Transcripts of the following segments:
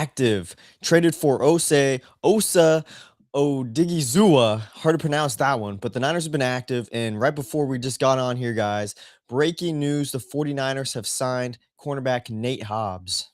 active. Traded for Osa Odighizuwa. Hard to pronounce that one, but the Niners have been active. And right before we just got on here, guys, breaking news, the 49ers have signed cornerback Nate Hobbs.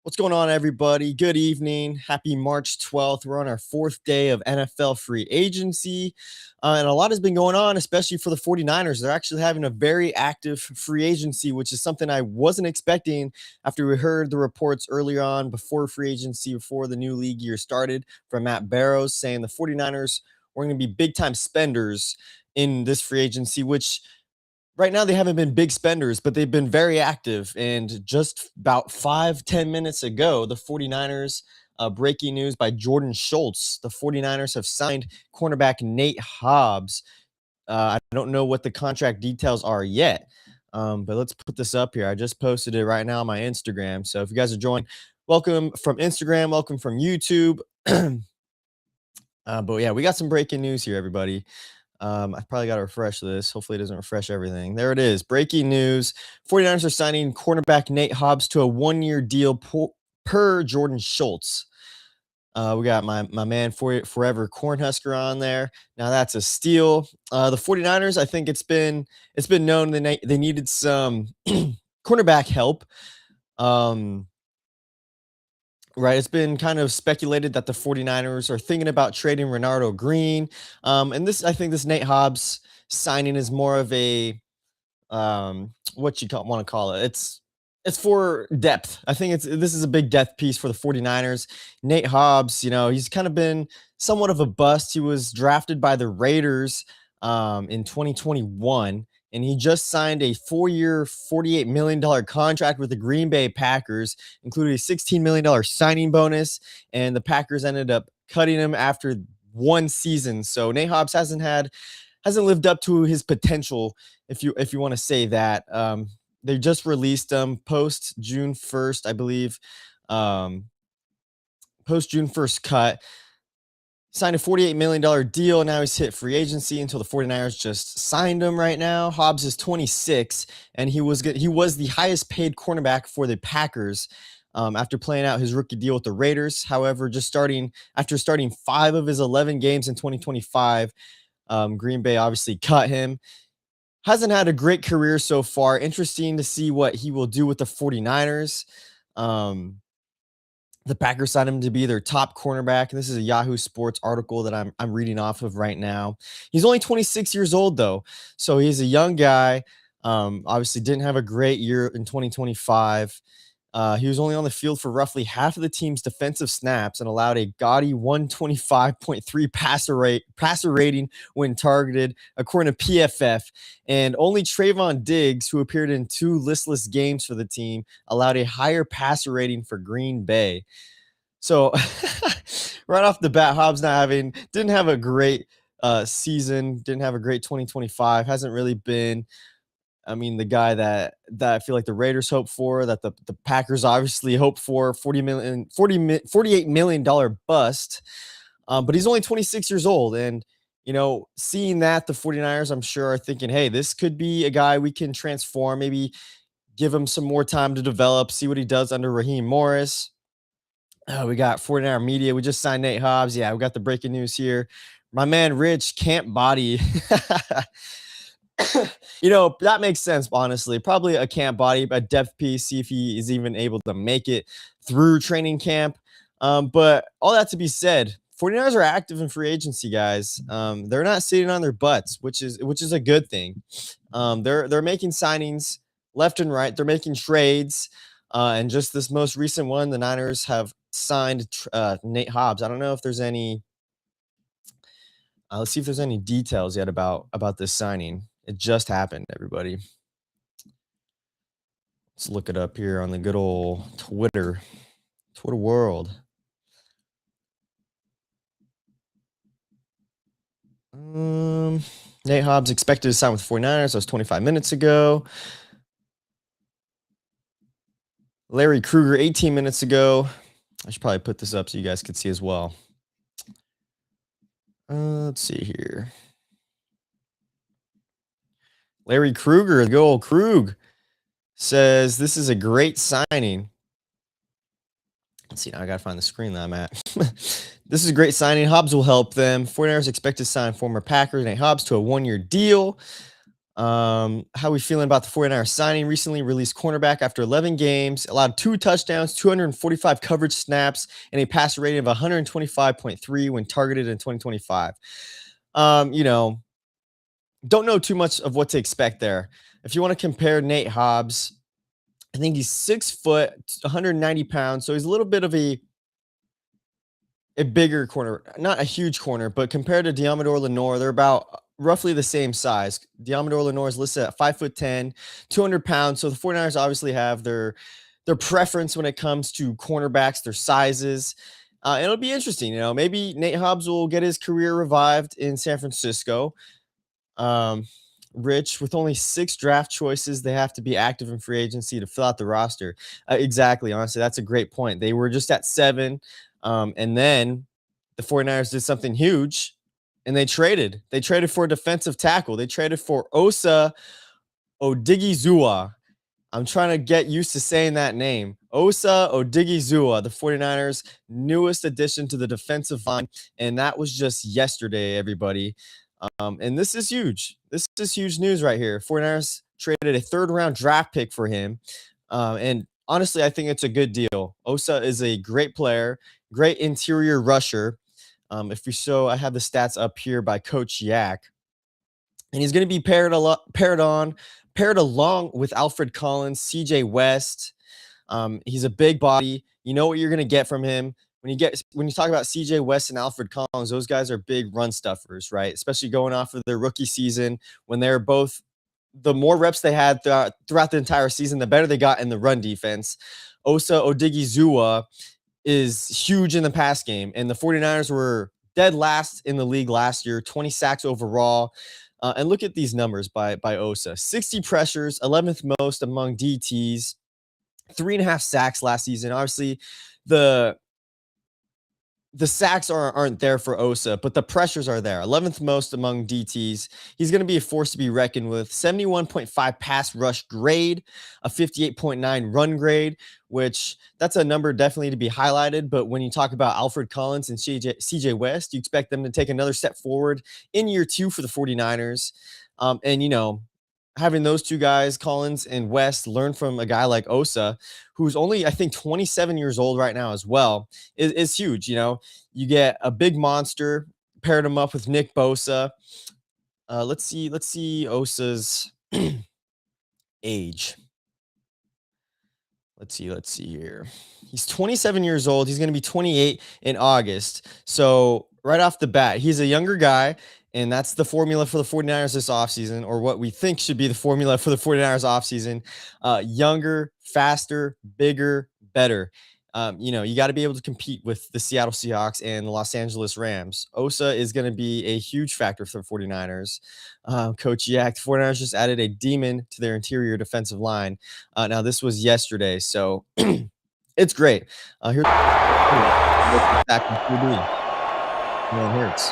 What's going on, everybody? Good evening. Happy March 12th. We're on our 4th day of NFL free agency. And a lot has been going on, especially for the 49ers. They're actually having a very active free agency, which is something I wasn't expecting after we heard the reports earlier on before free agency, before the new league year started, from Matt Barrows saying the 49ers were going to be big-time spenders in this free agency, which right now they haven't been big spenders, but they've been very active. And just about 5-10 minutes ago, the 49ers, breaking news by Jordan Schultz, the 49ers have signed cornerback Nate Hobbs. I don't know what the contract details are yet, but let's put this up here. I just posted it right now on my Instagram. So if you guys are joining, welcome from Instagram, welcome from YouTube. But yeah, we got some breaking news here, everybody. I probably got to refresh this. Hopefully it doesn't refresh everything. There it is. Breaking news. 49ers are signing cornerback Nate Hobbs to a 1-year deal per Jordan Schultz. We got my man Forever Cornhusker on there. Now that's a steal. The 49ers, I think it's been known they needed some cornerback help. Right, it's been kind of speculated that the 49ers are thinking about trading Renardo Green. And I think this Nate Hobbs signing is more of a what you want to call it. It's for depth. I think this is a big depth piece for the 49ers. Nate Hobbs, he's kind of been somewhat of a bust. He was drafted by the Raiders in 2021. And he just signed a 4-year, $48 million contract with the Green Bay Packers, including a $16 million signing bonus. And the Packers ended up cutting him after one season. So Nate Hobbs hasn't lived up to his potential, if you want to say that. They just released him post June 1st, I believe. Post June 1st cut. Signed a $48 million deal. Now he's hit free agency until the 49ers just signed him right now. Hobbs is 26, and he was the highest paid cornerback for the Packers after playing out his rookie deal with the Raiders. However, after starting 5 of his 11 games in 2025, Green Bay obviously cut him. Hasn't had a great career so far. Interesting to see what he will do with the 49ers. The Packers signed him to be their top cornerback. This is a Yahoo Sports article that I'm reading off of right now. He's only 26 years old, though, so he's a young guy. Obviously didn't have a great year in 2025. He was only on the field for roughly half of the team's defensive snaps and allowed a gaudy 125.3 passer rating when targeted, according to PFF. And only Trayvon Diggs, who appeared in 2 listless games for the team, allowed a higher passer rating for Green Bay. So right off the bat, Hobbs didn't have a great season, didn't have a great 2025, hasn't really been, the guy that I feel like the Raiders hope for, that the Packers obviously hope for. $48 million bust. But he's only 26 years old. And, seeing that, the 49ers, I'm sure, are thinking, hey, this could be a guy we can transform, maybe give him some more time to develop, see what he does under Raheem Morris. We got 49er Media. We just signed Nate Hobbs. Yeah, we got the breaking news here. My man Rich can't body. That makes sense, honestly. Probably a camp body, a depth piece, see if he is even able to make it through training camp. But all that to be said, 49ers are active in free agency, guys. They're not sitting on their butts, which is a good thing. They're making signings left and right. They're making trades. And just this most recent one, the Niners have signed Nate Hobbs. I don't know if there's any. Let's see if there's any details yet about this signing. It just happened, everybody. Let's look it up here on the good old Twitter world. Nate Hobbs expected to sign with 49ers. That was 25 minutes ago. Larry Krueger 18 minutes ago. I should probably put this up so you guys could see as well. Let's see here. Larry Krueger, the good old Krug, says this is a great signing. Let's see, now I gotta find the screen that I'm at. This is a great signing. Hobbs will help them. 49ers expect to sign former Packers Nate Hobbs to a 1-year deal. How we feeling about the 49ers signing? Recently released cornerback after 11 games, allowed 2 touchdowns, 245 coverage snaps, and a passer rating of 125.3 when targeted in 2025. You know, don't know too much of what to expect there. If you want to compare Nate Hobbs, I think he's 6 foot, 190 pounds. So he's a little bit of a bigger corner, not a huge corner, but compared to Diamador Lenore, they're about roughly the same size. Diamador Lenore is listed at 5'10", 200 pounds. So the 49ers obviously have their preference when it comes to cornerbacks, their sizes. It'll be interesting. You know, maybe Nate Hobbs will get his career revived in San Francisco. Rich, with only 6 draft choices, they have to be active in free agency to fill out the roster. Exactly. Honestly, that's a great point. They were just at 7. And then the 49ers did something huge and they traded. They traded for a defensive tackle. They traded for Osa Odighizuwa. I'm trying to get used to saying that name. Osa Odighizuwa, the 49ers' newest addition to the defensive line. And that was just yesterday, everybody. And this is huge. This is huge news right here. 49ers traded a 3rd-round draft pick for him. And honestly, I think it's a good deal. Osa is a great player, great interior rusher. If we show, I have the stats up here by Coach Yak. And he's going to be paired along with Alfred Collins, CJ West. He's a big body. You know what you're going to get from him. When you talk about CJ West and Alfred Collins, those guys are big run stuffers, right? Especially going off of their rookie season when they're both, the more reps they had throughout the entire season, the better they got in the run defense. Osa Odighizuwa is huge in the pass game, and the 49ers were dead last in the league last year, 20 sacks overall. And look at these numbers by Osa: 60 pressures, 11th most among DTs, 3.5 sacks last season. Obviously, the sacks aren't there for Osa, but the pressures are there. 11th most among DTs. He's going to be a force to be reckoned with. 71.5 pass rush grade, a 58.9 run grade, which that's a number definitely to be highlighted. But when you talk about Alfred Collins and CJ West, you expect them to take another step forward in year 2 for the 49ers. And, you know, having those 2 guys, Collins and West, learn from a guy like Osa, who's only, I think, 27 years old right now as well, is huge. You know, you get a big monster, paired him up with Nick Bosa. Let's see Osa's age. Let's see here. He's 27 years old. He's going to be 28 in August. So right off the bat, he's a younger guy. And that's the formula for the 49ers this offseason, or what we think should be the formula for the 49ers offseason. Younger, faster, bigger, better. You know, you got to be able to compete with the Seattle Seahawks and the Los Angeles Rams. Osa is going to be a huge factor for the 49ers. Coach Yak, the 49ers just added a demon to their interior defensive line. Now, this was yesterday, so it's great. Here's back in QB. Hurts.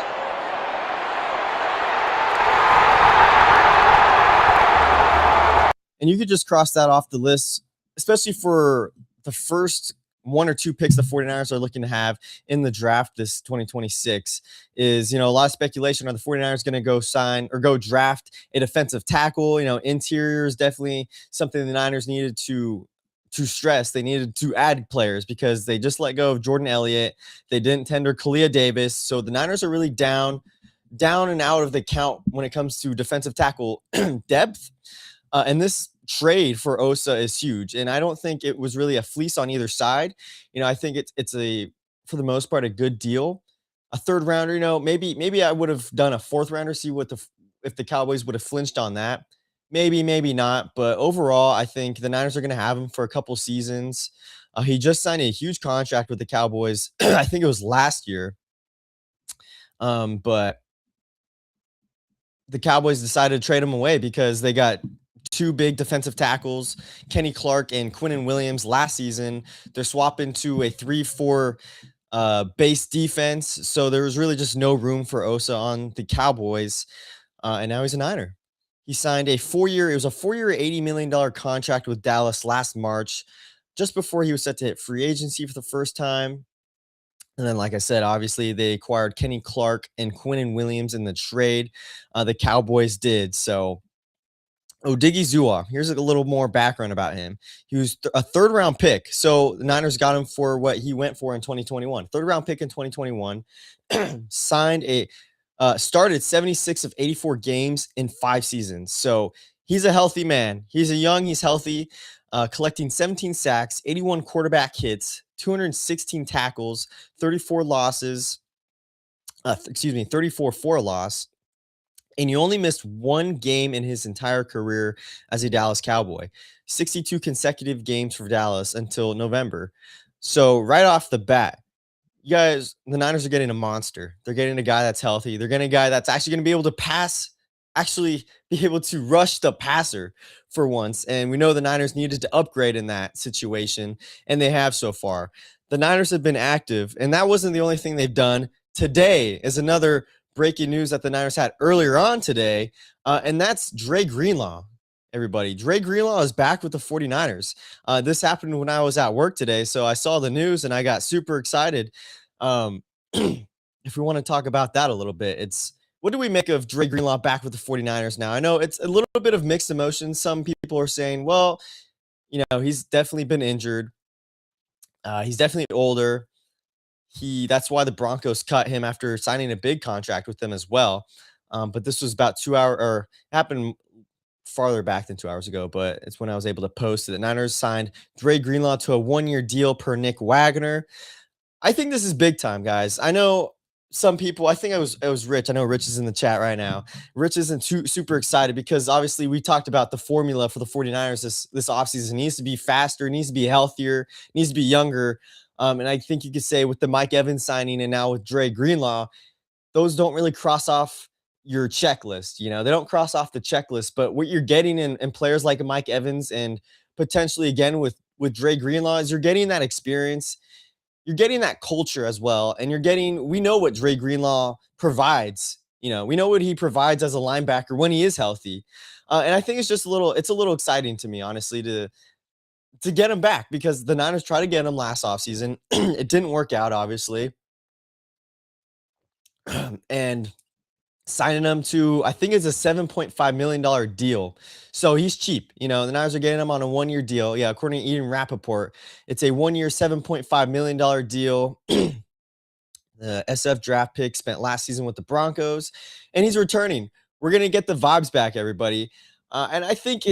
And you could just cross that off the list, especially for the first 1 or 2 picks the 49ers are looking to have in the draft this 2026 is, you know, a lot of speculation. Are the 49ers going to go sign or go draft a defensive tackle? You know, interior is definitely something the Niners needed to stress. They needed to add players because they just let go of Jordan Elliott. They didn't tender Kalia Davis. So the Niners are really down and out of the count when it comes to defensive tackle depth. And this trade for Osa is huge. And I don't think it was really a fleece on either side. You know, I think it's a, for the most part, a good deal. A 3rd rounder, you know, maybe I would have done a 4th rounder, see what if the Cowboys would have flinched on that. Maybe not. But overall, I think the Niners are going to have him for a couple seasons. He just signed a huge contract with the Cowboys. I think it was last year. But the Cowboys decided to trade him away because they got two big defensive tackles, Kenny Clark and Quinnen Williams last season. They're swapping to a 3-4 base defense. So there was really just no room for Osa on the Cowboys. And now he's a Niner. He signed a 4-year, it was a 4-year, $80 million contract with Dallas last March, just before he was set to hit free agency for the first time. And then, like I said, obviously they acquired Kenny Clark and Quinnen Williams in the trade. The Cowboys did. So Odighizuwa, here's a little more background about him. He was a third round pick. So the Niners got him for what he went for in 2021. Third round pick in 2021. Signed a started 76 of 84 games in 5 seasons. So he's a healthy man. He's healthy, collecting 17 sacks, 81 quarterback hits, 216 tackles, 34 losses, 34 for a loss. And he only missed one game in his entire career as a Dallas Cowboy. 62 consecutive games for Dallas until November. So right off the bat, you guys, the Niners are getting a monster. They're getting a guy that's healthy. They're getting a guy that's actually going to be able to pass, actually be able to rush the passer for once. And we know the Niners needed to upgrade in that situation, and they have so far. The Niners have been active, and that wasn't the only thing they've done. Today is another breaking news that the Niners had earlier on today, and that's Dre Greenlaw. Everybody, Dre Greenlaw is back with the 49ers. This happened when I was at work today, so I saw the news and I got super excited. If we want to talk about that a little bit, it's what do we make of Dre Greenlaw back with the 49ers now? I know it's a little bit of mixed emotions. Some people are saying, well, he's definitely been injured. He's definitely older. That's why the Broncos cut him after signing a big contract with them as well. But this was about 2 hours, or happened farther back than 2 hours ago, but it's when I was able to post it. The Niners signed Dre Greenlaw to a 1-year deal per Nick Wagner. I think this is big time, guys. I know some people, I think it was Rich. I know Rich is in the chat right now. Rich isn't super excited because obviously we talked about the formula for the 49ers this offseason. It needs to be faster, it needs to be healthier, it needs to be younger. And I think you could say with the Mike Evans signing and now with Dre Greenlaw, those don't really cross off your checklist. They don't cross off the checklist, but what you're getting in players like Mike Evans and potentially again with Dre Greenlaw is you're getting that experience. You're getting that culture as well. And we know what Dre Greenlaw provides. We know what he provides as a linebacker when he is healthy. And I think it's a little exciting to me, honestly, to get him back because the Niners tried to get him last offseason. It didn't work out, obviously. And signing him to, I think it's a $7.5 million deal. So he's cheap. The Niners are getting him on a 1-year deal. Yeah, according to Ian Rappaport, it's a 1-year, $7.5 million deal. The SF draft pick spent last season with the Broncos, and he's returning. We're going to get the vibes back, everybody. And I think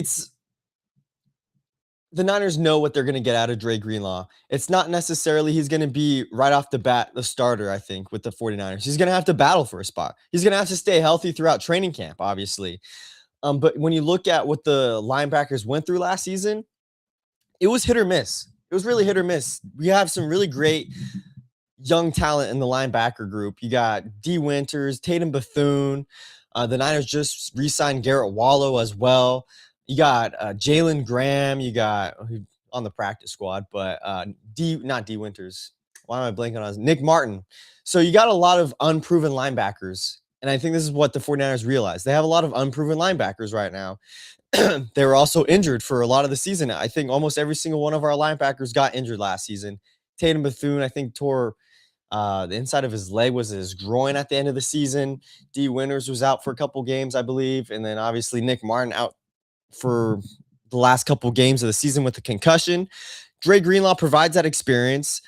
the Niners know what they're going to get out of Dre Greenlaw. It's not necessarily he's going to be right off the bat the starter, I think, with the 49ers. He's going to have to battle for a spot. He's going to have to stay healthy throughout training camp, obviously. But when you look at what the linebackers went through last season, it was hit or miss. It was really hit or miss. We have some really great young talent in the linebacker group. You got D. Winters, Tatum Bethune. The Niners just re-signed Garrett Wallow as well. You got Jalen Graham. You got on the practice squad, but not D. Winters. Why am I blanking on Nick Martin? So you got a lot of unproven linebackers. And I think this is what the 49ers realized. They have a lot of unproven linebackers right now. They were also injured for a lot of the season. I think almost every single one of our linebackers got injured last season. Tatum Bethune, I think, tore the inside of his leg was his groin at the end of the season. D. Winters was out for a couple games, I believe. And then obviously Nick Martin out for the last couple games of the season with the concussion. Dre Greenlaw provides that experience.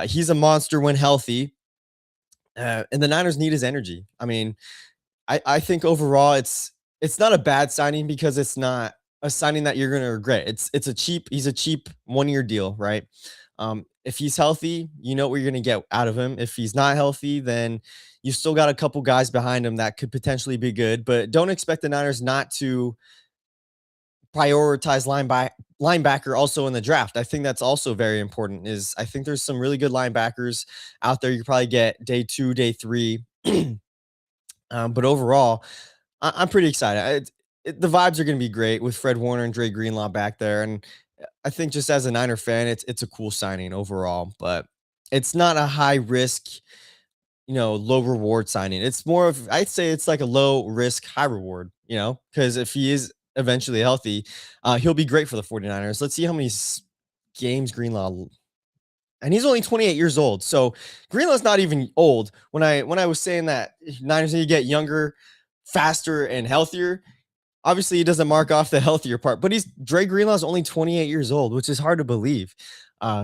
He's a monster when healthy. And the Niners need his energy. I mean, I think overall it's not a bad signing because it's not a signing that you're going to regret. He's a cheap 1-year deal, right? If he's healthy, you know what you're going to get out of him. If he's not healthy, then you still got a couple guys behind him that could potentially be good, but don't expect the Niners not to prioritize linebacker also in the draft. I think that's also very important. I think there's some really good linebackers out there. You probably get day 2, day 3. But overall, I'm pretty excited. the vibes are going to be great with Fred Warner and Dre Greenlaw back there. And I think just as a Niner fan, it's a cool signing overall, but it's not a high risk, low reward signing. It's more of, I'd say it's like a low risk, high reward, because if he is eventually healthy, he'll be great for the 49ers. Let's see how many games Greenlaw, and he's only 28 years old. So Greenlaw's not even old. When I was saying that Niners need to get younger, faster, and healthier, obviously he doesn't mark off the healthier part, but Dre Greenlaw's only 28 years old, which is hard to believe.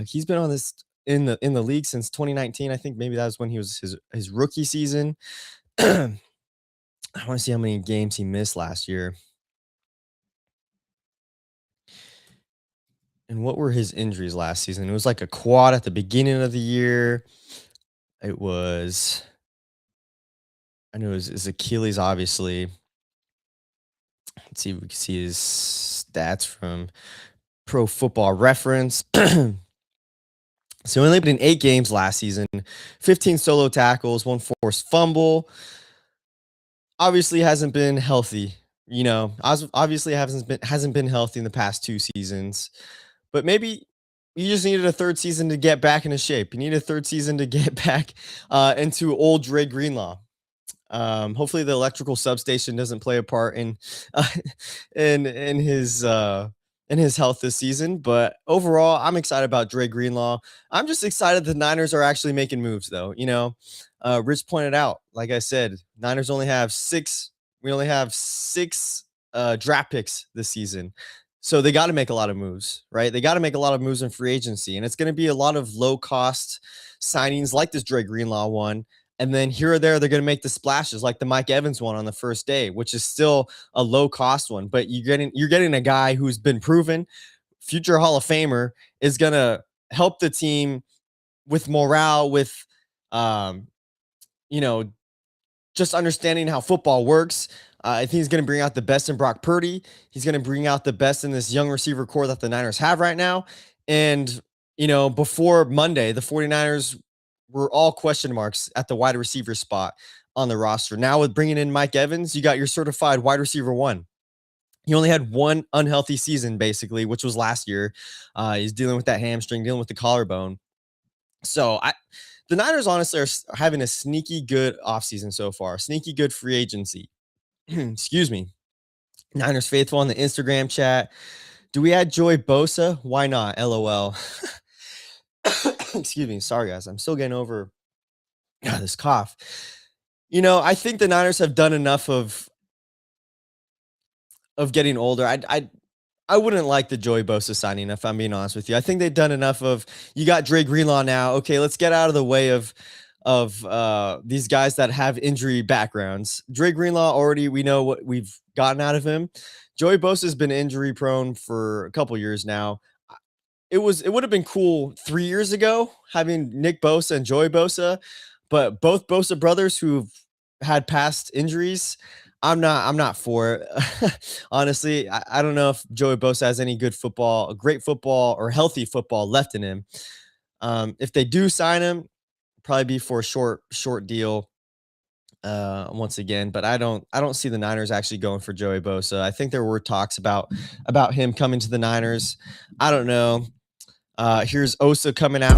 He's been on this in the league since 2019. I think maybe that was when he was his rookie season. I want to see how many games he missed last year. And what were his injuries last season? It was like a quad at the beginning of the year. It was, I know it was his Achilles, obviously. Let's see if we can see his stats from Pro Football Reference. So he only played in 8 games last season, 15 solo tackles, 1 forced fumble. Obviously hasn't been healthy, obviously hasn't been healthy in the past 2 seasons. But maybe you just needed a third season to get back into shape. You need a third season to get back into old Dre Greenlaw. Hopefully the electrical substation doesn't play a part uh, in his health this season. But overall, I'm excited about Dre Greenlaw. I'm just excited the Niners are actually making moves, though. Rich pointed out, like I said, Niners only have 6. We only have 6 draft picks this season. So they got to make a lot of moves, right? They got to make a lot of moves in free agency, and it's going to be a lot of low cost signings like this Dre Greenlaw one. And then here or there, they're going to make the splashes like the Mike Evans one on the first day, which is still a low cost one. But you're getting a guy who's been proven, future Hall of Famer, is going to help the team with morale, with um, you know, just understanding how football works. I think he's going to bring out the best in Brock Purdy. He's going to bring out the best in this young receiver core that the Niners have right now. And, before Monday, the 49ers were all question marks at the wide receiver spot on the roster. Now with bringing in Mike Evans, you got your certified wide receiver 1. He only had 1 unhealthy season, basically, which was last year. He's dealing with that hamstring, dealing with the collarbone. So the Niners honestly are having a sneaky good offseason so far, sneaky good free agency. Excuse me. Niners faithful on the Instagram chat. Do we add Joey Bosa? Why not? LOL. Excuse me. Sorry, guys. I'm still getting over this cough. I think the Niners have done enough of getting older. I wouldn't like the Joey Bosa signing, if I'm being honest with you. I think they've done enough of, you got Dre Greenlaw now. Okay, let's get out of the way of these guys that have injury backgrounds. Dre Greenlaw, already we know what we've gotten out of him. Joey Bosa has been injury prone for a couple years now. It would have been cool 3 years ago having Nick Bosa and Joey Bosa, but both Bosa brothers who've had past injuries, I'm not for it. Honestly, I don't know if Joey Bosa has any good football, great football, or healthy football left in him. If they do sign him, probably be for a short deal. Once again, but I don't see the Niners actually going for Joey Bosa. I think there were talks about him coming to the Niners. I don't know. Here's Osa coming out.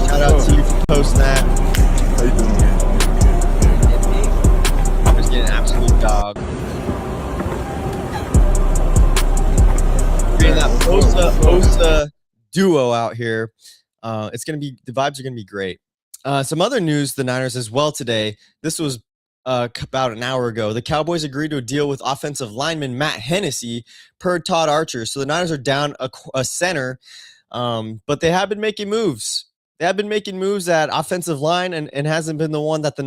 Shout out to you for posting that. How you doing, man? I was getting an absolute dog. Getting that Osa duo out here. It's gonna be, the vibes are gonna be great. Some other news, the Niners as well today. This was about an hour ago. The Cowboys agreed to a deal with offensive lineman Matt Hennessy per Todd Archer. So the Niners are down a center, but they have been making moves. They have been making moves at offensive line, and hasn't been the one that the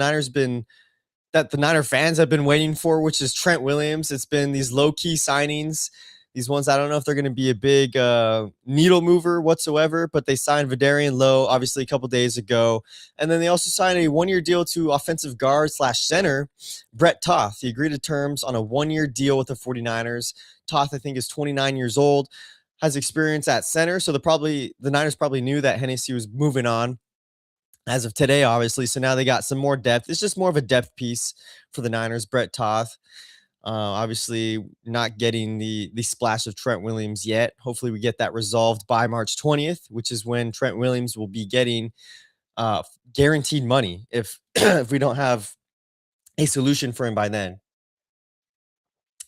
Niner fans have been waiting for, which is Trent Williams. It's been these low-key signings. These ones, I don't know if they're going to be a big needle mover whatsoever, but they signed Vidarian Lowe, obviously, a couple days ago. And then they also signed a 1-year deal to offensive guard / center, Brett Toth. He agreed to terms on a 1-year deal with the 49ers. Toth, I think, is 29 years old, has experience at center. So the Niners probably knew that Hennessy was moving on. as of today, obviously. So now they got some more depth. It's just more of a depth piece for the Niners. Brett Toth, obviously not getting the splash of Trent Williams yet. Hopefully, we get that resolved by March 20th, which is when Trent Williams will be getting guaranteed money if if we don't have a solution for him by then.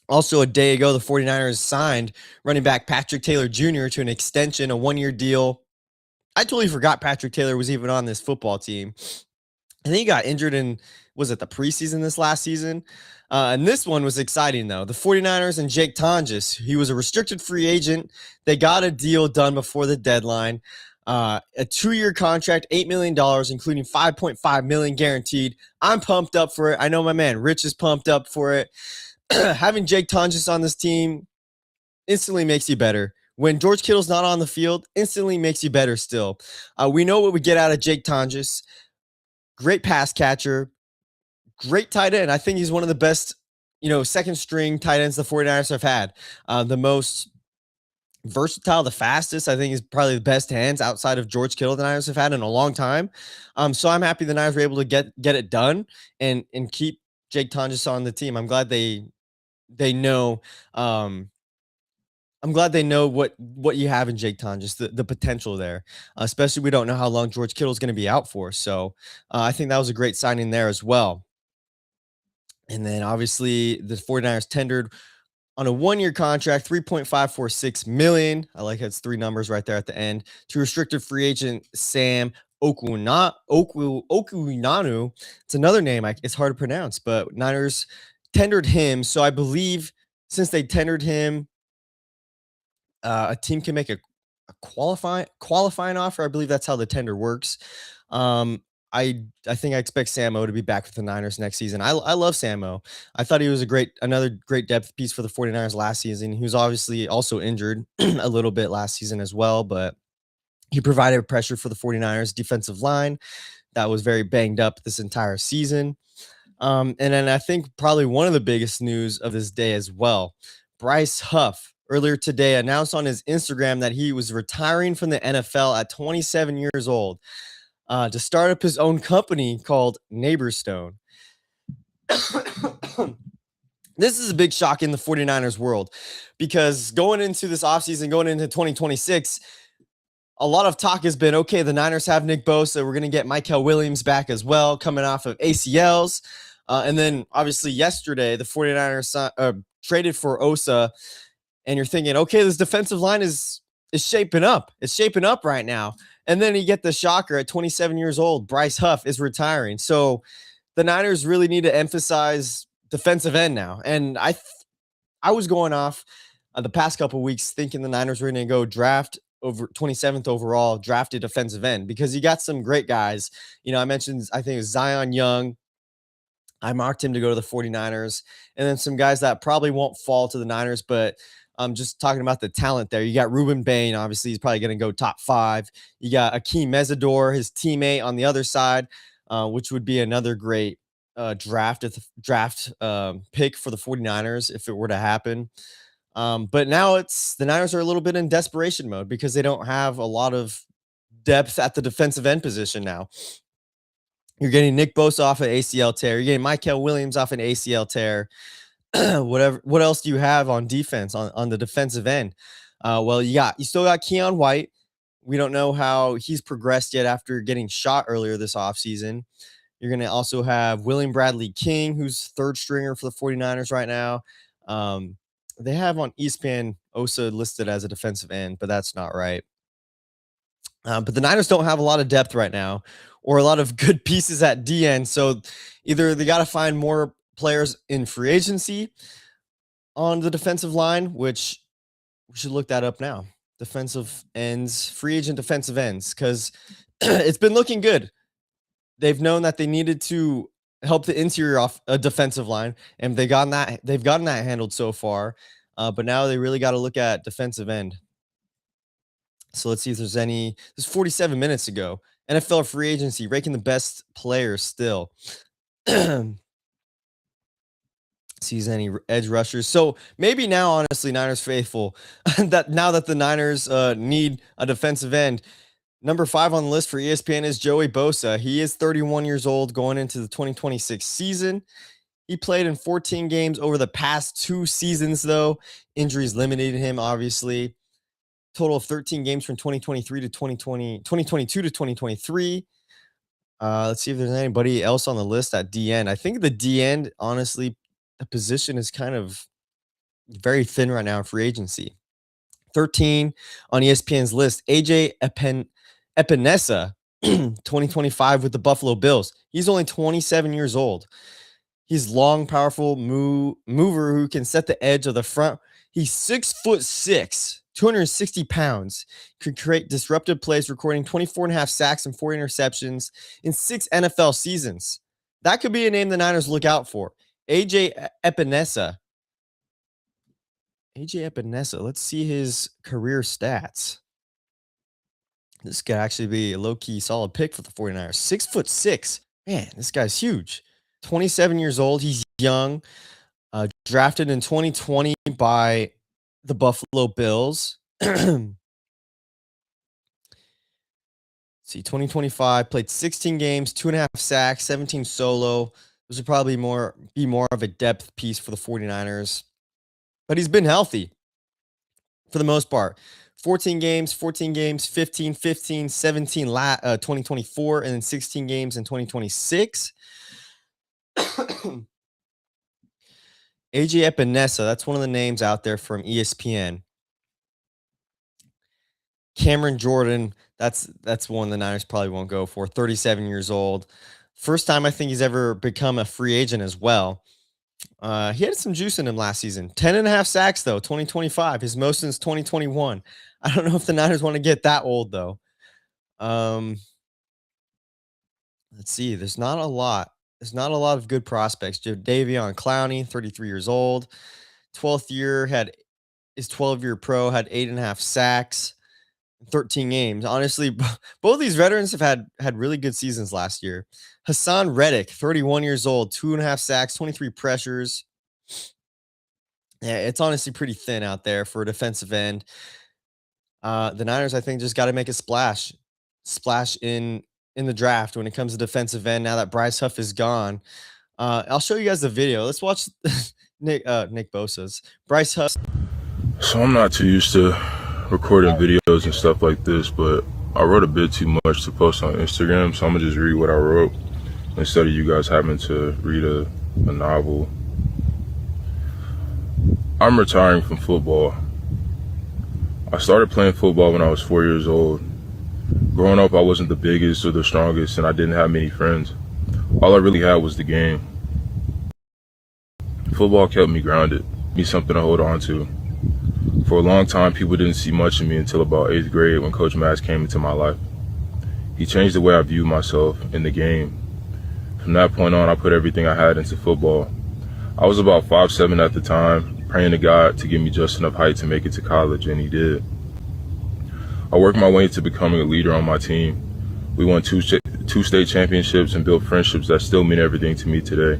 Also, a day ago, the 49ers signed running back Patrick Taylor Jr. to an extension, a 1-year deal. I totally forgot Patrick Taylor was even on this football team. I think he got injured in, was it the preseason this last season? And this one was exciting, though. The 49ers and Jake Tonjes, he was a restricted free agent. They got a deal done before the deadline. A 2-year contract, $8 million, including $5.5 million guaranteed. I'm pumped up for it. I know my man Rich is pumped up for it. Having Jake Tonjes on this team instantly makes you better. When George Kittle's not on the field, instantly makes you better still. We know what we get out of Jake Tonjes. Great pass catcher, great tight end. I think he's one of the best, second string tight ends the 49ers have had. The most versatile, the fastest. I think is probably the best hands outside of George Kittle the Niners have had in a long time. So I'm happy the Niners were able to get it done and keep Jake Tonjes on the team. I'm glad they know. I'm glad they know what you have in Jake Tonjes, the potential there. Especially we don't know how long George Kittle is going to be out for. So I think that was a great signing there as well. And then obviously the 49ers tendered on a 1-year contract, $3.546 million. I like it's 3 numbers right there at the end to restricted free agent Sam Okuinanu. It's another name. It's hard to pronounce, but Niners tendered him. So I believe since they tendered him, a team can make a qualifying offer. I believe that's how the tender works. I think I expect Samo to be back with the Niners next season. I love Samo. I thought he was another great depth piece for the 49ers last season. He was obviously also injured a little bit last season as well, but he provided pressure for the 49ers defensive line that was very banged up this entire season. And then I think probably one of the biggest news of this day as well, Bryce Huff earlier today announced on his Instagram that he was retiring from the NFL at 27 years old to start up his own company called Neighborstone. This is a big shock in the 49ers world because going into this offseason, going into 2026, a lot of talk has been, okay, the Niners have Nick Bosa. We're going to get Mykel Williams back as well, coming off of ACLs. And then obviously yesterday, the 49ers traded for Osa. And you're thinking, okay, this defensive line is shaping up. It's shaping up right now. And then you get the shocker at 27 years old, Bryce Huff is retiring. So the Niners really need to emphasize defensive end now. And I was going off the past couple of weeks thinking the Niners were going to go draft over 27th overall, drafted defensive end because you got some great guys. I mentioned, I think it was Zion Young. I marked him to go to the 49ers. And then some guys that probably won't fall to the Niners, but I'm just talking about the talent there. You got Ruben Bain. Obviously, he's probably going to go top 5. You got Akeem Mesidor, his teammate on the other side, which would be another great draft pick for the 49ers if it were to happen. But now the Niners are a little bit in desperation mode because they don't have a lot of depth at the defensive end position now. You're getting Nick Bosa off an ACL tear. You're getting Mykel Williams off an ACL tear. What else do you have on defense on the defensive end? Well, you still got Keon White. We don't know how he's progressed yet after getting shot earlier this offseason. You're going to also have William Bradley King, who's third stringer for the 49ers right now. They have on ESPN Osa listed as a defensive end, but that's not right. But the Niners don't have a lot of depth right now or a lot of good pieces at D end. So either they got to find more players in free agency on the defensive line, which we should look that up now. Defensive ends, free agent defensive ends, because it's been looking good. They've known that they needed to help the interior off a defensive line, and they've gotten that handled so far. But now they really got to look at defensive end. So let's see if there's any. This is 47 minutes ago. NFL free agency ranking the best players still. Sees any edge rushers. So maybe now, honestly, Niners faithful, that now that the Niners need a defensive end, Number 5 on the list for ESPN is Joey Bosa. He is 31 years old going into the 2026 season. He played in 14 games over the past 2 seasons, though. Injuries limited him, obviously. Total of 13 games from 2023 to 2022 to 2023. Let's see if there's anybody else on the list at D end. I think the D end, honestly, the position is kind of very thin right now in free agency. 13 on ESPN's list, AJ Epinesa, 2025 with the Buffalo Bills. He's only 27 years old. He's long, powerful mover who can set the edge of the front. He's 6'6", 260 pounds, could create disruptive plays, recording 24 and a half sacks and 4 interceptions in 6 NFL seasons. That could be a name the Niners look out for. AJ Epinesa. Let's see his career stats. This could actually be a low-key solid pick for the 49ers. 6'6". Man, this guy's huge. 27 years old. He's young. Drafted in 2020 by the Buffalo Bills. See, 2025, played 16 games, 2.5 sacks, 17 solo. This would probably be more of a depth piece for the 49ers. But he's been healthy for the most part. 14 games, 15, 17 2024, and then 16 games in 2026. AJ Epinesa, that's one of the names out there from ESPN. Cameron Jordan, that's one the Niners probably won't go for. 37 years old. First time I think he's ever become a free agent as well. He had some juice in him last season. 10.5 sacks, though, 2025. His most since 2021. I don't know if the Niners want to get that old, though. Let's see. There's not a lot of good prospects. Davion Clowney, 33 years old. 12th year, had his 12-year pro, had 8.5 sacks, 13 games. Honestly, both these veterans have had really good seasons last year. Hassan Reddick, 31 years old, 2.5 sacks, 23 pressures. Yeah, it's honestly pretty thin out there for a defensive end. The Niners, I think, just got to make a splash in the draft when it comes to defensive end. Now that Bryce Huff is gone, I'll show you guys the video. Let's watch Nick Bosa's Bryce Huff. So I'm not too used to recording videos and stuff like this, but I wrote a bit too much to post on Instagram, so I'm gonna just read what I wrote instead of you guys having to read a novel. I'm retiring from football. I started playing football when I was 4 years old. Growing up, I wasn't the biggest or the strongest, and I didn't have many friends. All I really had was the game. Football kept me grounded, me something to hold on to. For a long time, people didn't see much of me until about 8th grade when Coach Mass came into my life. He changed the way I viewed myself in the game. From that point on, I put everything I had into football. I was about 5'7" at the time, praying to God to give me just enough height to make it to college, and he did. I worked my way into becoming a leader on my team. We won two state championships and built friendships that still mean everything to me today.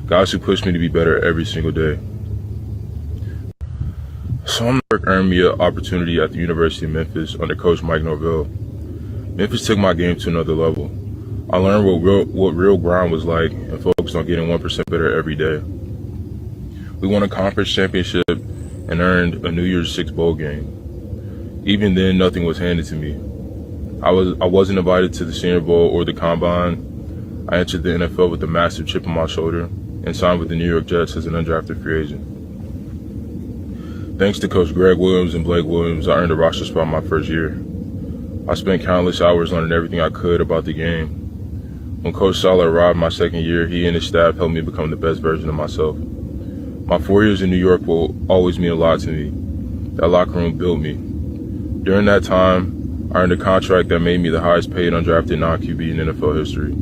Guys who pushed me to be better every single day. So work earned me an opportunity at the University of Memphis under Coach Mike Norvell. Memphis took my game to another level. I learned what real grind was like and focused on getting 1% better every day. We won a conference championship and earned a New Year's Six bowl game. Even then, nothing was handed to me. I wasn't invited to the Senior Bowl or the Combine. I entered the NFL with a massive chip on my shoulder and signed with the New York Jets as an undrafted free agent. Thanks to Coach Greg Williams and Blake Williams, I earned a roster spot my first year. I spent countless hours learning everything I could about the game. When Coach Saleh arrived my second year, he and his staff helped me become the best version of myself. My 4 years in New York will always mean a lot to me. That locker room built me. During that time, I earned a contract that made me the highest paid undrafted non-QB in NFL history.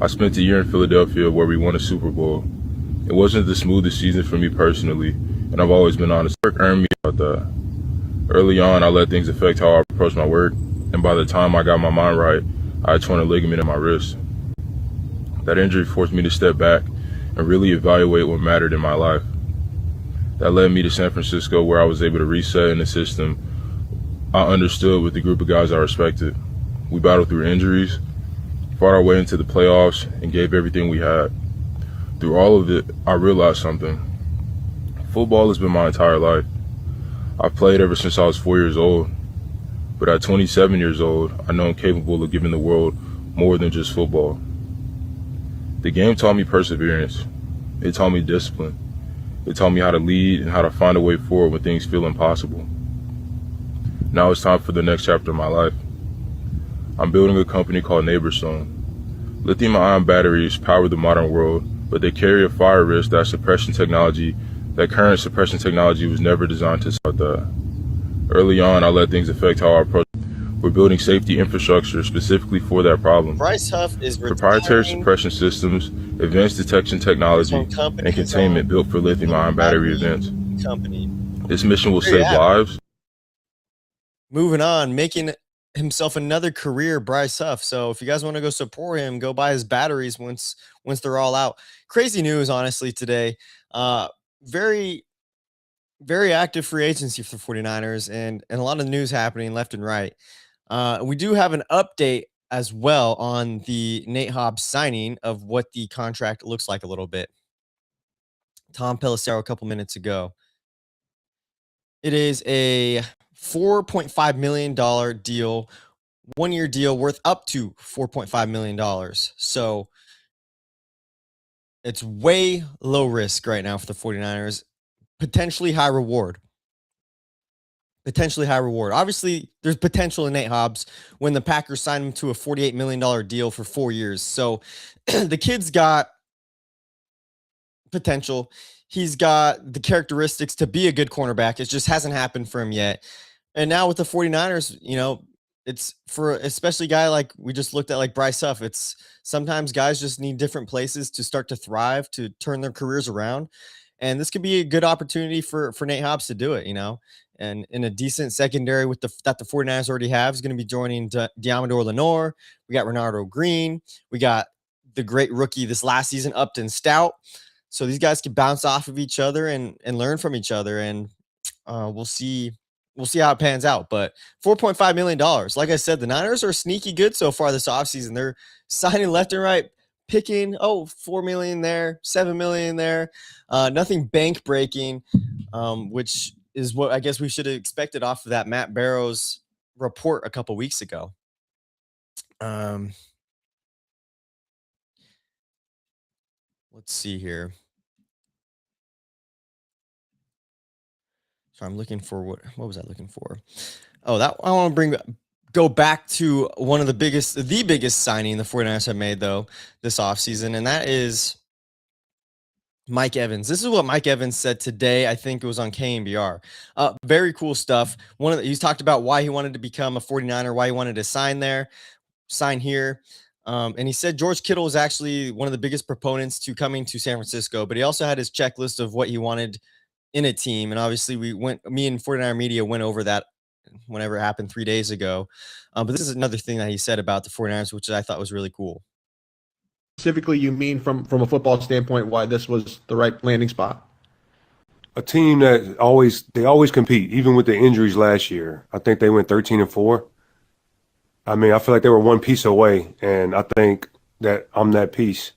I spent a year in Philadelphia where we won a Super Bowl. It wasn't the smoothest season for me personally, and I've always been honest. Work earned me about that. Early on, I let things affect how I approached my work, and by the time I got my mind right, I had torn a ligament in my wrist. That injury forced me to step back and really evaluate what mattered in my life. That led me to San Francisco, where I was able to reset in a system I understood with the group of guys I respected. We battled through injuries, fought our way into the playoffs, and gave everything we had. Through all of it, I realized something. Football has been my entire life. I've played ever since I was 4 years old. But at 27 years old, I know I'm capable of giving the world more than just football. The game taught me perseverance. It taught me discipline. It taught me how to lead and how to find a way forward when things feel impossible. Now it's time for the next chapter of my life. I'm building a company called NeighborStone. Lithium-ion batteries power the modern world, but they carry a fire risk that current suppression technology was never designed to solve that. Early on, I let things affect how I approach. We're building safety infrastructure specifically for that problem. Bryce Huff is proprietary suppression systems, advanced detection technology, and containment built for lithium-ion battery events. This mission will save lives. Moving on, making himself another career, Bryce Huff. So if you guys want to go support him, go buy his batteries once they're all out. Crazy news, honestly, today. Very active free agency for the 49ers and a lot of news happening left and right. We do have an update as well on the Nate Hobbs signing of what the contract looks like a little bit. Tom Pelissero a couple minutes ago. It is a $4.5 million deal, 1-year deal worth up to $4.5 million. So it's way low risk right now for the 49ers. Potentially high reward. Obviously, there's potential in Nate Hobbs when the Packers signed him to a $48 million deal for 4 years. So the kid's got potential. He's got the characteristics to be a good cornerback. It just hasn't happened for him yet. And now with the 49ers, it's for especially a guy like we just looked at, like Bryce Huff. It's sometimes guys just need different places to start to thrive, to turn their careers around. And this could be a good opportunity for Nate Hobbs to do it, and in a decent secondary that the 49ers already have is going to be joining Diamador Lenore. We got Renardo Green. We got the great rookie this last season, Upton Stout. So these guys can bounce off of each other and learn from each other. And we'll see how it pans out. But $4.5 million, like I said, the Niners are sneaky good so far this offseason. They're signing left and right, picking, $4 million there, $7 million there. Nothing bank breaking, which is what I guess we should have expected off of that Matt Barrows report a couple weeks ago. Let's see here. So I'm looking for what was I looking for? Oh, that I want to go back to one of the biggest signing the 49ers have made though this offseason, and that is Mike Evans. This is what Mike Evans said today. I think it was on KNBR. Very cool stuff. He's talked about why he wanted to become a 49er, why he wanted to sign here. And he said George Kittle was actually one of the biggest proponents to coming to San Francisco, but he also had his checklist of what he wanted in a team. And obviously me and 49er Media went over that whenever it happened 3 days ago. But this is another thing that he said about the 49ers, which I thought was really cool. Specifically, you mean from a football standpoint, why this was the right landing spot? A team that always compete, even with the injuries last year. I think they went 13-4. I mean, I feel like they were one piece away, and I think that I'm that piece.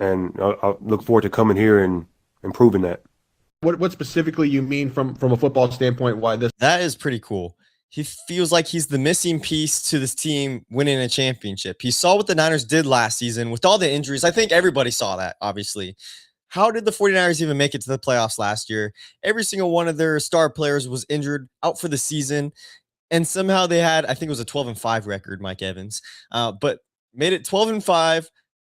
And I look forward to coming here and improving that. What specifically you mean from a football standpoint, why this? That is pretty cool. He feels like he's the missing piece to this team winning a championship. He saw what the Niners did last season with all the injuries. I think everybody saw that, obviously. How did the 49ers even make it to the playoffs last year? Every single one of their star players was injured, out for the season. And somehow they had, I think it was a 12-5 record, Mike Evans, but made it 12-5,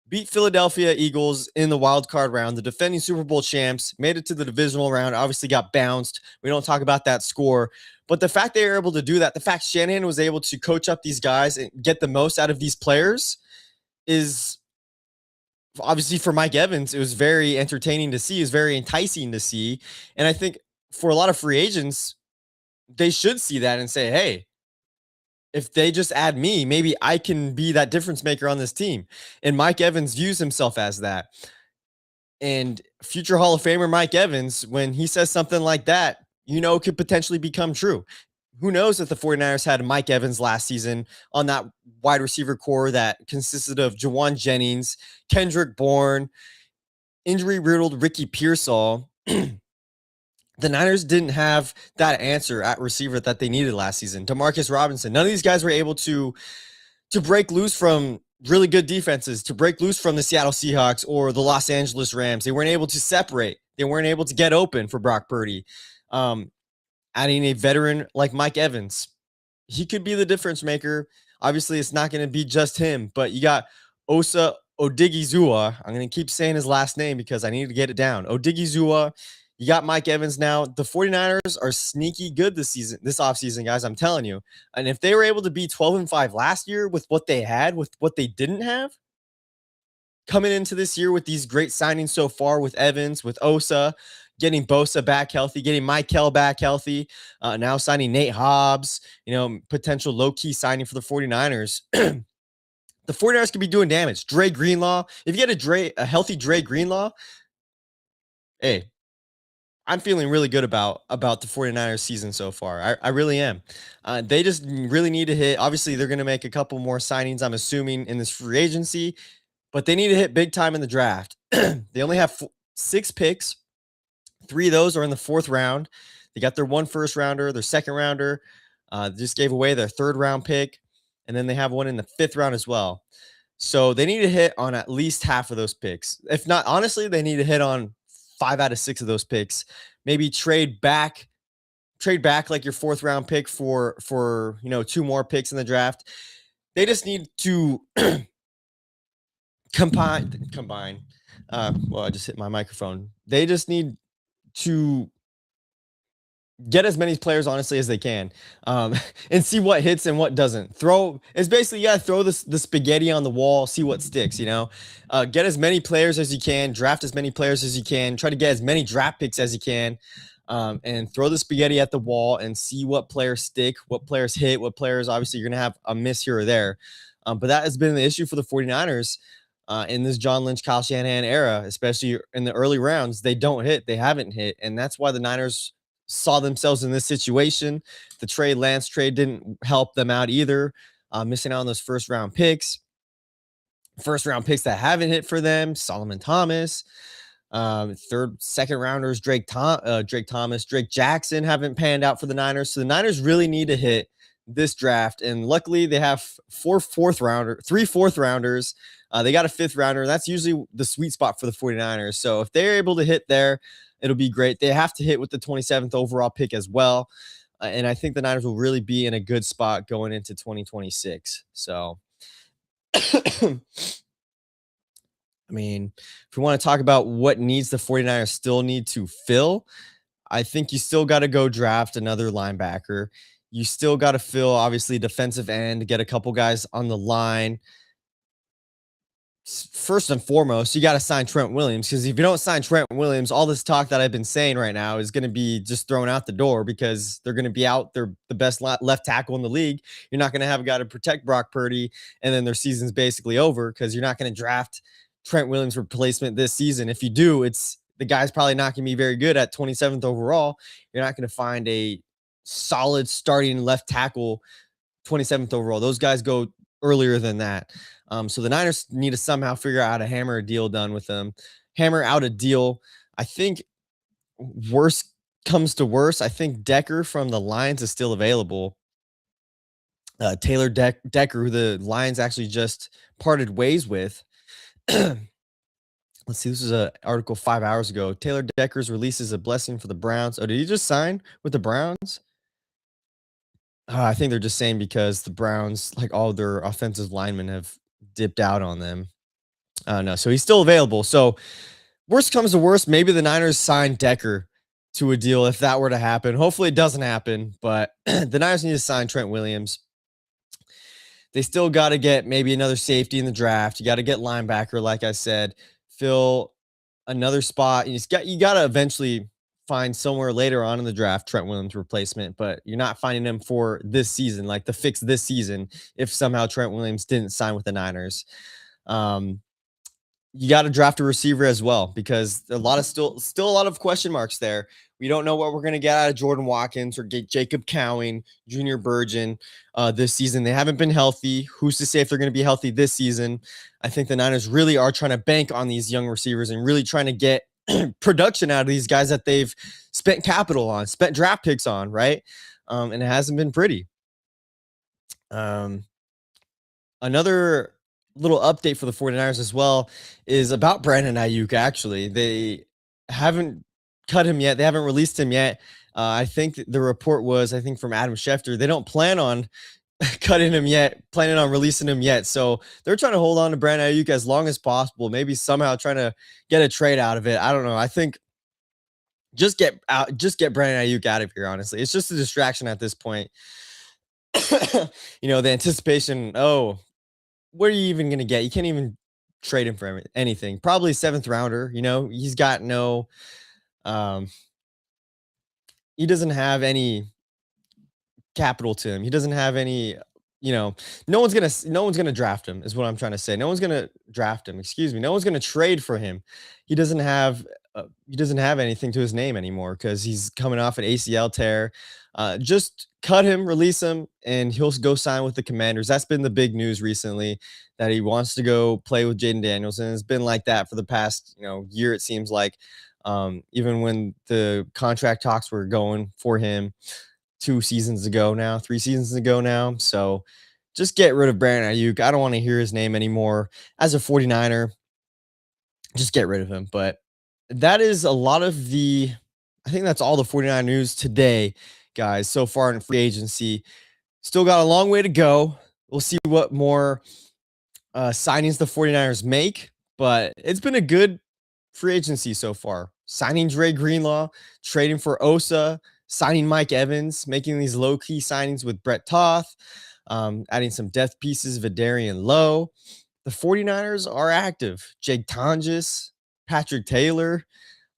beat Philadelphia Eagles in the wild card round, the defending Super Bowl champs, made it to the divisional round, obviously got bounced. We don't talk about that score, but the fact they were able to do that, the fact Shanahan was able to coach up these guys and get the most out of these players is obviously for Mike Evans, it was very entertaining to see. It was very enticing to see. And I think for a lot of free agents, they should see that and say, hey, if they just add me, maybe I can be that difference maker on this team. And Mike Evans views himself as that. And future Hall of Famer Mike Evans, when he says something like that, could potentially become true. who knows if the 49ers had Mike Evans last season on that wide receiver core that consisted of Jawan Jennings, Kendrick Bourne, injury-riddled Ricky Pearsall. The Niners didn't have that answer at receiver that they needed last season. Demarcus Robinson, none of these guys were able to break loose from really good defenses, to break loose from the Seattle Seahawks or the Los Angeles Rams. They weren't able to separate. They weren't able to get open for Brock Purdy. Adding a veteran like Mike Evans, he could be the difference maker. Obviously, it's not going to be just him, but you got Osa Odighizuwa. I'm going to keep saying his last name because I need to get it down. Odighizuwa. You got Mike Evans now. The 49ers are sneaky good this offseason, guys. I'm telling you. And if they were able to be 12-5 last year with what they had, with what they didn't have, coming into this year with these great signings so far with Evans, with Osa, getting Bosa back healthy, getting Michael back healthy, now signing Nate Hobbs, potential low-key signing for the 49ers. The 49ers could be doing damage. Dre Greenlaw. If you get a healthy Dre Greenlaw, hey, I'm feeling really good about the 49ers season so far. I really am. They just really need to hit. Obviously, they're going to make a couple more signings, I'm assuming, in this free agency, but they need to hit big time in the draft. They only have 6 picks. 3 of those are in the 4th round. They got their 1 first rounder, their 2nd rounder. Just gave away their 3rd round pick, and then they have one in the 5th round as well. So they need to hit on at least half of those picks. If not, honestly, they need to hit on 5 out of 6 of those picks. Maybe trade back like your 4th round pick for 2 more picks in the draft. They just need to combine. Well, I just hit my microphone. They just need to get as many players, honestly, as they can, and see what hits and what doesn't. It's basically, throw the spaghetti on the wall, see what sticks, get as many players as you can, draft as many players as you can, try to get as many draft picks as you can, and throw the spaghetti at the wall and see what players stick, what players hit, what players, obviously, you're going to have a miss here or there. But that has been the issue for the 49ers in this John Lynch, Kyle Shanahan era, especially in the early rounds. They don't hit. They haven't hit. And that's why the Niners saw themselves in this situation. The Trey Lance trade didn't help them out either. Missing out on those first round picks that haven't hit for them. Solomon Thomas, 2nd rounders, Drake Thomas, Drake Jackson haven't panned out for the Niners. So the Niners really need to hit this draft. And luckily they have 3 4th rounders. They got a 5th rounder. That's usually the sweet spot for the 49ers. So if they're able to hit there, it'll be great. They have to hit with the 27th overall pick as well. And I think the Niners will really be in a good spot going into 2026. So, I mean, if we want to talk about what needs the 49ers still need to fill, I think you still got to go draft another linebacker. You still got to fill, obviously, defensive end, get a couple guys on the line. First and foremost, you got to sign Trent Williams, because if you don't sign Trent Williams, all this talk that I've been saying right now is going to be just thrown out the door, because they're going to be out. They're the best left tackle in the league. You're not going to have a guy to protect Brock Purdy, and then their season's basically over because you're not going to draft Trent Williams replacement this season. If you do, the guy's probably not going to be very good at 27th overall. You're not going to find a solid starting left tackle 27th overall. Those guys go earlier than that. So the Niners need to somehow figure out how to hammer a deal done with them. Hammer out a deal. I think worst comes to worst, I think Decker from the Lions is still available. Taylor Decker, who the Lions actually just parted ways with. Let's see, this is an article 5 hours ago. Taylor Decker's release is a blessing for the Browns. Oh, did he just sign with the Browns? I think they're just saying because the Browns, like all their offensive linemen, have dipped out on them. No, so he's still available. So worst comes to worst, maybe the Niners sign Decker to a deal if that were to happen. Hopefully it doesn't happen, but the Niners need to sign Trent Williams. They still got to get maybe another safety in the draft. You got to get linebacker, like I said, fill another spot. You got to eventually find somewhere later on in the draft Trent Williams replacement, but you're not finding him for this season, like the fix this season, if somehow Trent Williams didn't sign with the Niners. you got to draft a receiver as well, because a lot of still a lot of question marks there. We don't know what we're going to get out of Jordan Watkins or get Jacob Cowing, Junior Burgeon this season. They haven't been healthy. Who's to say if they're going to be healthy this season? I think the Niners really are trying to bank on these young receivers and really trying to get production out of these guys that they've spent capital on, spent draft picks on, right? And it hasn't been pretty. Another little update for the 49ers as well is about Brandon Ayuk. Actually, they haven't cut him yet. They haven't released him yet. I think the report was, I think, from Adam Schefter, they don't plan on cutting him yet, planning on releasing him yet. So they're trying to hold on to Brandon Ayuk as long as possible, maybe somehow trying to get a trade out of it. I don't know. I think just get Brandon Ayuk out of here, honestly. It's just a distraction at this point. The anticipation, oh, what are you even going to get? You can't even trade him for anything. Probably 7th rounder. He's got no, he doesn't have any capital to him. He doesn't have any, no one's going to draft him is what I'm trying to say. No one's going to draft him. Excuse me. No one's going to trade for him. He doesn't have anything to his name anymore because he's coming off an ACL tear. Just cut him, release him, and he'll go sign with the Commanders. That's been the big news recently, that he wants to go play with Jaden Daniels, and it's been like that for the past year, it seems like. Even when the contract talks were going for him 3 seasons ago now. So just get rid of Brandon Ayuk. I don't want to hear his name anymore. As a 49er, just get rid of him. But that is a lot of I think that's all the 49 news today, guys, so far in free agency. Still got a long way to go. We'll see what more signings the 49ers make, but it's been a good free agency so far. Signing Dre Greenlaw, trading for Osa, signing Mike Evans, making these low-key signings with Brett Toth, adding some depth pieces, Vidarian Lowe. The 49ers are active. Jake Tonjes, Patrick Taylor.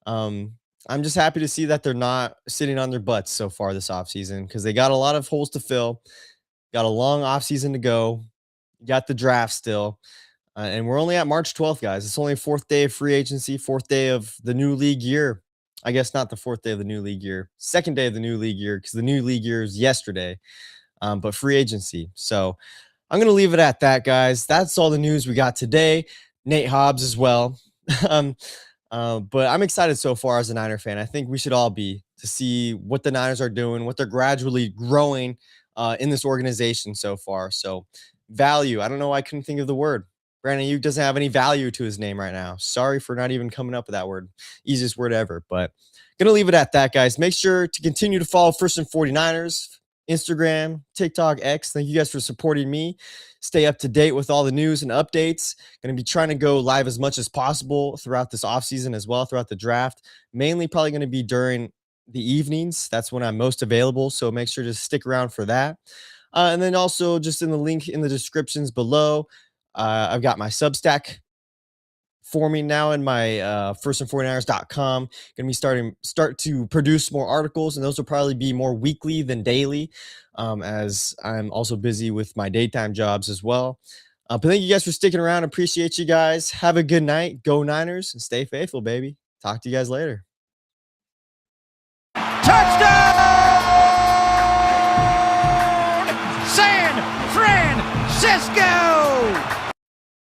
I'm just happy to see that they're not sitting on their butts so far this offseason, because they got a lot of holes to fill. Got a long offseason to go. Got the draft still. And we're only at March 12th, guys. It's only 4th day of free agency, 4th day of the new league year. I guess not the 4th day of the new league year. 2nd day of the new league year, because the new league year is yesterday. But free agency. So I'm going to leave it at that, guys. That's all the news we got today. Nate Hobbs as well. But I'm excited so far as a Niner fan. I think we should all be, to see what the Niners are doing, what they're gradually growing in this organization so far. So value. I don't know why I couldn't think of the word. Brandon Ayuk doesn't have any value to his name right now. Sorry for not even coming up with that word. Easiest word ever. But going to leave it at that, guys. Make sure to continue to follow First and 49ers, Instagram, TikTok, X. Thank you guys for supporting me. Stay up to date with all the news and updates. Going to be trying to go live as much as possible throughout this offseason as well, throughout the draft. Mainly probably going to be during the evenings. That's when I'm most available. So make sure to stick around for that. And then also just in the link in the descriptions below, I've got my Substack forming now in my firstand49ers.com. Going to be start to produce more articles, and those will probably be more weekly than daily, as I'm also busy with my daytime jobs as well. But thank you guys for sticking around. Appreciate you guys. Have a good night. Go Niners and stay faithful, baby. Talk to you guys later. Touchdown!